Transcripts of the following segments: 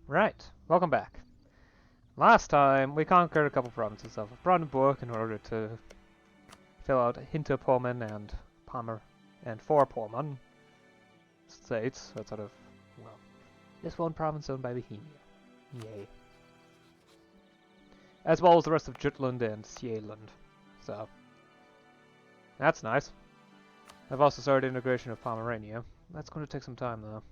Right, welcome back. Last time, we conquered a couple provinces of Brandenburg in order to fill out Hinterpommern and Pommern and Vorpommern states, so sort of, well, this one province owned by Bohemia. Yay. As well as the rest of Jutland and Seeland. So, that's nice. I've also started integration of Pomerania. That's going to take some time, though.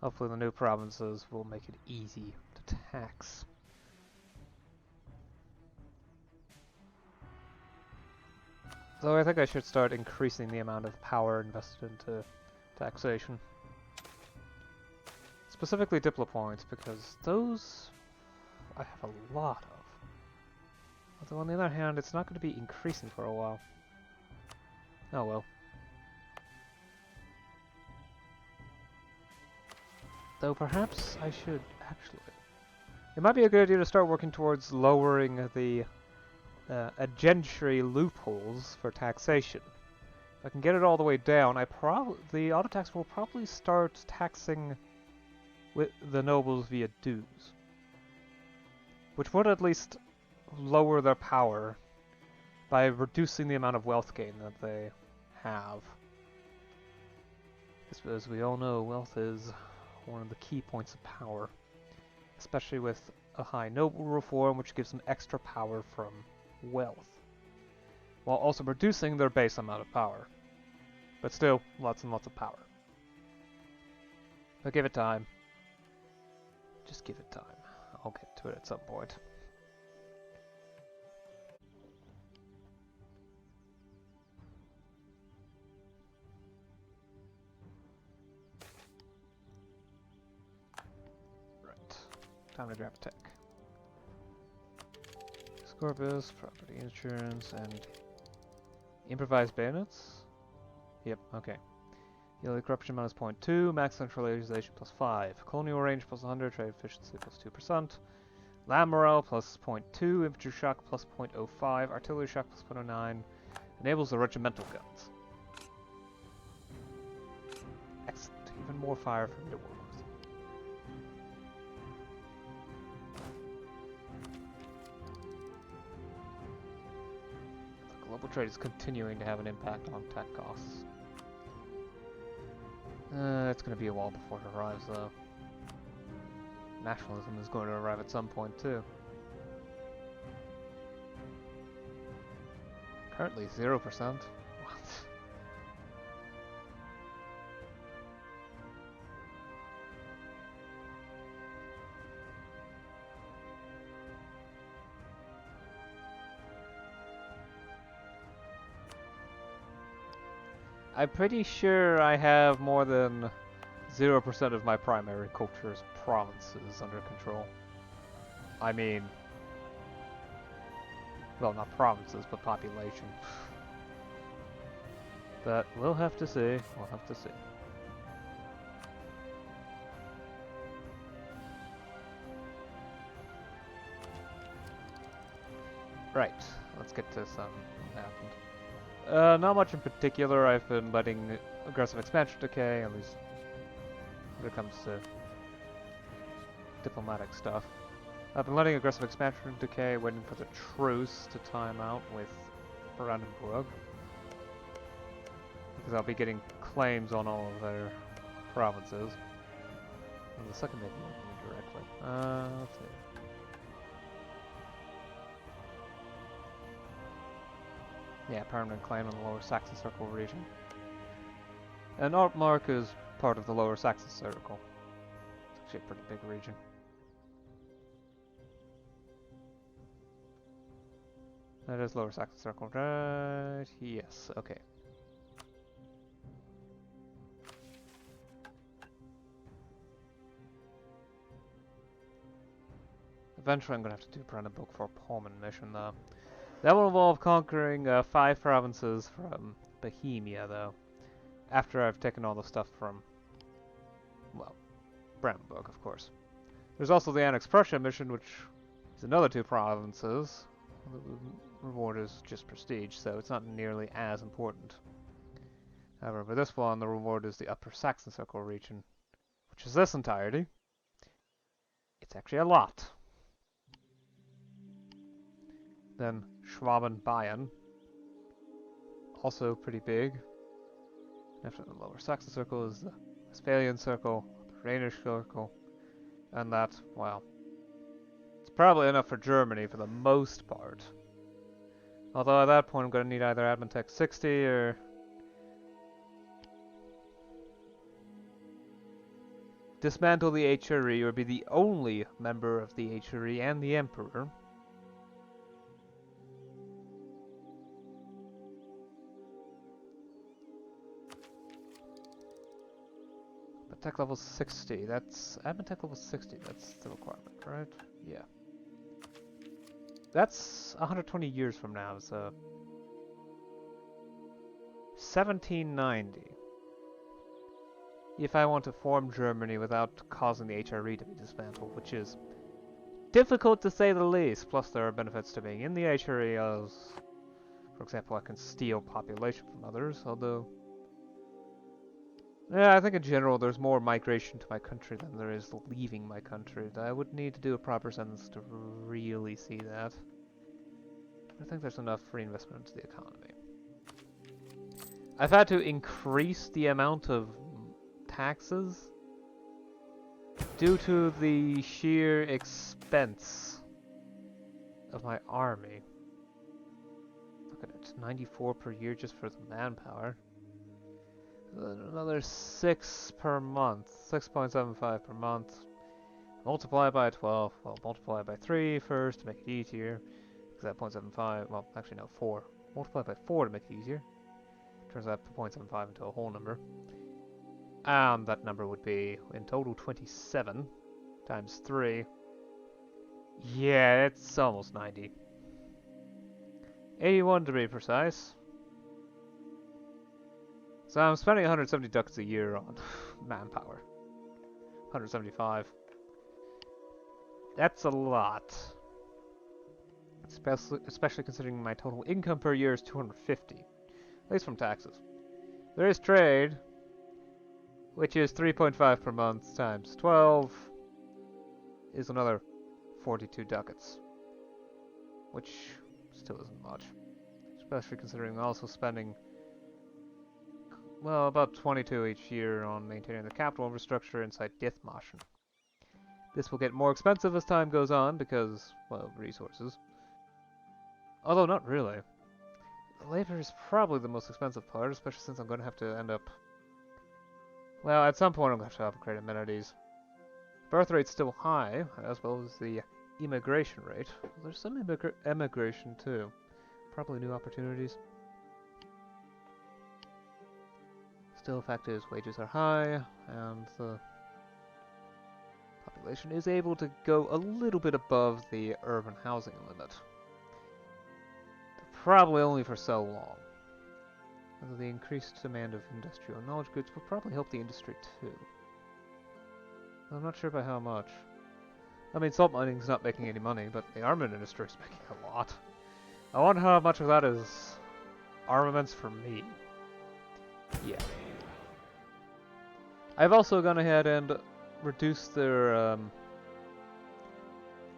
Hopefully the new provinces will make it easy to tax. So I think I should start increasing the amount of power invested into taxation. Specifically Diplo points, because those I have a lot of. Although on the other hand, it's not going to be increasing for a while. Oh well. Though perhaps I should actually. It might be a good idea to start working towards lowering the gentry loopholes for taxation. If I can get it all the way down, the auto tax will probably start taxing with the nobles via dues, which would at least lower their power by reducing the amount of wealth gain that they have. As we all know, wealth is one of the key points of power, especially with a high noble reform, which gives them extra power from wealth, while also reducing their base amount of power. But still, lots and lots of power. But give it time. Just give it time. I'll get to it at some point. Right. Time to grab a tech. Scorpius, property insurance, and improvised bayonets? Yep, okay. Yearly corruption minus 0.2, max centralization plus 5, colonial range plus 100, trade efficiency plus 2%, land morale plus 0.2, infantry shock plus 0.05, artillery shock plus 0.09, enables the regimental guns. Excellent, even more fire from the warlords. Global trade is continuing to have an impact on tech costs. It's going to be a while before it arrives, though. Nationalism is going to arrive at some point, too. Currently 0%. What? I'm pretty sure I have more than 0% of my primary culture's provinces under control. I mean, well, not provinces, but population. But we'll have to see. We'll have to see. Right, let's get to some what happened. Not much in particular. I've been letting aggressive expansion decay, at least when it comes to diplomatic stuff. I've been letting aggressive expansion decay, waiting for the truce to time out with Brandenburg, because I'll be getting claims on all of their provinces. And the second maybe directly. Let's see. Yeah, permanent claim on the Lower Saxon Circle region. And Altmark is part of the Lower Saxon Circle. It's actually a pretty big region. That is Lower Saxon Circle, right? Yes, okay. Eventually I'm going to have to do Brandenburg for a Pullman mission, though. That will involve conquering 5 provinces from Bohemia, though. After I've taken all the stuff from, well, Brandenburg, of course. There's also the Annex Prussia mission, which is another 2 provinces. The reward is just prestige, so it's not nearly as important. However, for this one, the reward is the Upper Saxon Circle region, which is this entirety. It's actually a lot. Then Schwaben Bayern, also pretty big. After the Lower Saxon Circle is the Westphalian Circle, the Rhenish Circle, and that, well, it's probably enough for Germany for the most part. Although at that point I'm going to need either Admin Tech 60 or dismantle the HRE or be the only member of the HRE and the Emperor. But tech level 60, that's Admin Tech level 60, that's the requirement, right? Yeah. That's 120 years from now, so 1790. If I want to form Germany without causing the HRE to be dismantled, which is difficult to say the least. Plus, there are benefits to being in the HRE, as, for example, I can steal population from others. Although, yeah, I think in general there's more migration to my country than there is leaving my country. I would need to do a proper census to really see that. I think there's enough reinvestment into the economy. I've had to increase the amount of taxes due to the sheer expense of my army. Look at it, 94 per year just for the manpower. Another 6 per month, 6.75 per month. Multiply by 12, well, multiply by 3 first to make it easier. Because that 0.75, well, actually no, 4. Multiply by 4 to make it easier. Turns out 0.75 into a whole number. And that number would be, in total, 27 times 3. Yeah, it's almost 90. 81 to be precise. So I'm spending 170 ducats a year on manpower. 175. That's a lot. Especially considering my total income per year is 250. At least from taxes. There is trade, which is 3.5 per month times 12 is another 42 ducats. Which still isn't much. Especially considering also spending, well, about 22 each year on maintaining the capital infrastructure inside Dithmarschen. This will get more expensive as time goes on because, well, resources. Although not really. Labor is probably the most expensive part, especially since I'm going to have to end up... Well, at some point I'm going to have to upgrade amenities. Birth rate's still high, as well as the immigration rate. There's some emigration too. Probably new opportunities. Still, the fact is, wages are high, and the population is able to go a little bit above the urban housing limit. Probably only for so long. Although the increased demand of industrial knowledge goods will probably help the industry too. I'm not sure by how much. I mean, salt mining is not making any money, but the armament industry is making a lot. I wonder how much of that is armaments for me. Yeah. I've also gone ahead and reduced their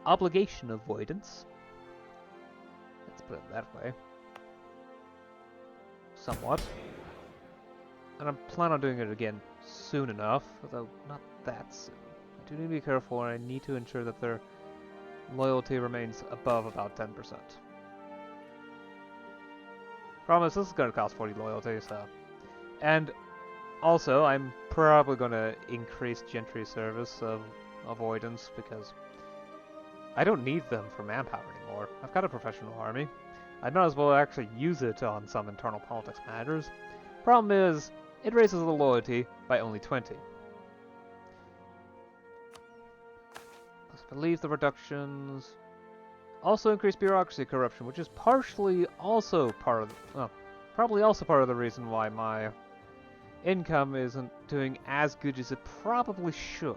obligation avoidance. Let's put it that way. Somewhat. And I plan on doing it again soon enough, although not that soon. I do need to be careful, and I need to ensure that their loyalty remains above about 10%. Promise, this is going to cost 40 loyalty, so... And also, I'm probably going to increase gentry service of avoidance, because I don't need them for manpower anymore. I've got a professional army. I might as well actually use it on some internal politics matters. Problem is, it raises the loyalty by only 20. I believe the reductions also increase bureaucracy corruption, which is partially also part of, well, probably also part of the reason why my income isn't doing as good as it probably should.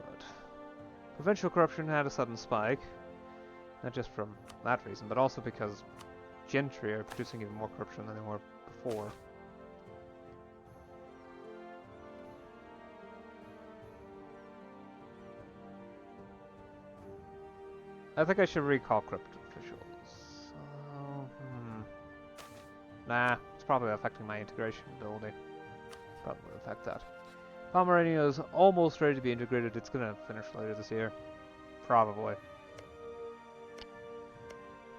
Provincial corruption had a sudden spike, not just from that reason, but also because gentry are producing even more corruption than they were before. I think I should recall crypt officials. Nah, it's probably affecting my integration ability. Probably will affect that. Pomerania is almost ready to be integrated. It's gonna finish later this year. Probably.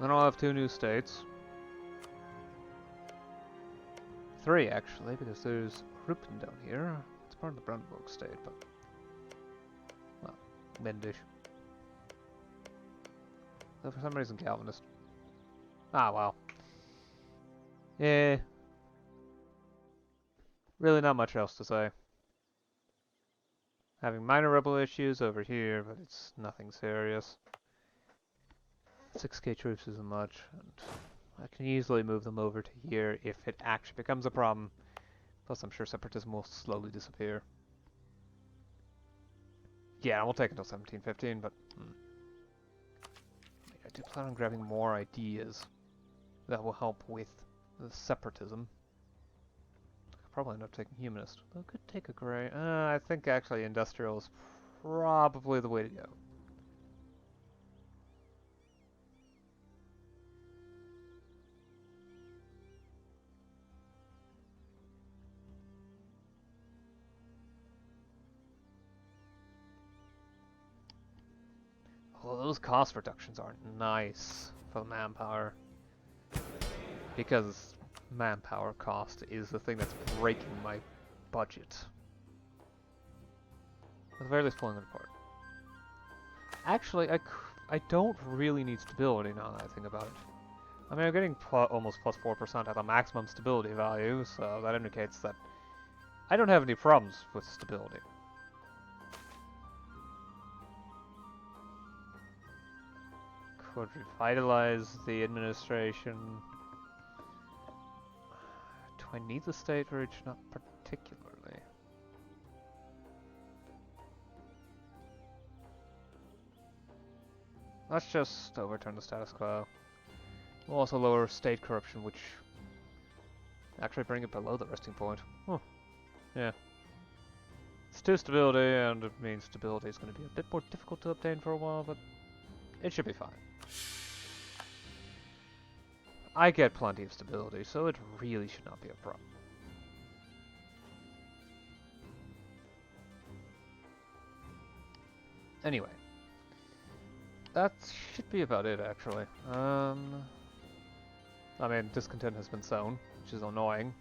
Then I'll have 2 new states. 3 actually, because there's Rupen down here. It's part of the Brandenburg state, but well, Mendish. So for some reason Calvinist. Ah well. Yeah. Really not much else to say. Having minor rebel issues over here, but it's nothing serious. 6k troops isn't much, and I can easily move them over to here if it actually becomes a problem. Plus I'm sure separatism will slowly disappear. Yeah, it won't take until 1715, but I do plan on grabbing more ideas that will help with the separatism. I'll probably end up taking humanist. I could take a grey. I think actually industrial is probably the way to go. Well, those cost reductions are nice for manpower, because manpower cost is the thing that's breaking my budget. At the very least, pulling it apart. Actually, I don't really need stability now that I think about it. I mean, I'm getting almost plus 4% at the maximum stability value, so that indicates that I don't have any problems with stability. Could revitalize the administration. Do I need the state reach? Not particularly. Let's just overturn the status quo. We'll also lower state corruption, which actually bring it below the resting point. Huh. Yeah. It's 2 stability, and it means stability is going to be a bit more difficult to obtain for a while, but it should be fine. I get plenty of stability, so it really should not be a problem. Anyway. That should be about it, actually. I mean, discontent has been sown, which is annoying.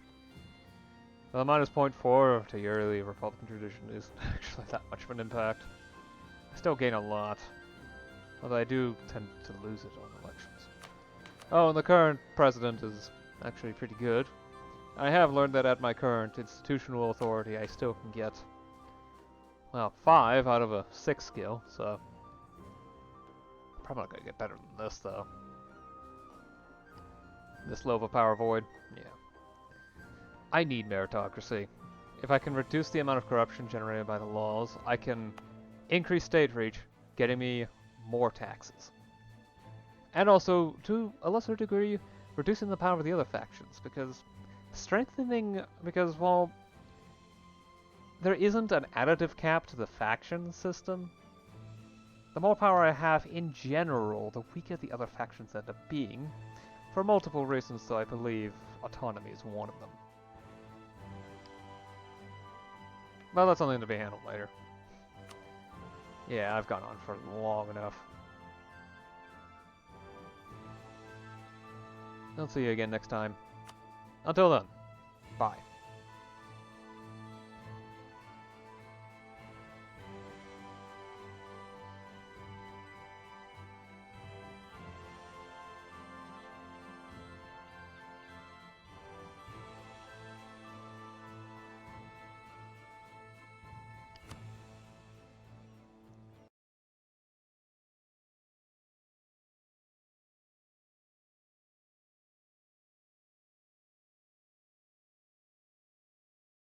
The minus 0.4 to yearly Republican tradition isn't actually that much of an impact. I still gain a lot, although I do tend to lose it on elections. Oh, and the current president is actually pretty good. I have learned that at my current institutional authority I still can get, well, 5 out of a 6 skill, so probably not gonna get better than this, though. This low of a power void, yeah. I need meritocracy. If I can reduce the amount of corruption generated by the laws, I can increase state reach, getting me more taxes. And also, to a lesser degree, reducing the power of the other factions, because well, there isn't an additive cap to the faction system. The more power I have in general, the weaker the other factions end up being. For multiple reasons, though, I believe autonomy is one of them. Well, that's something to be handled later. Yeah, I've gone on for long enough. I'll see you again next time. Until then, bye.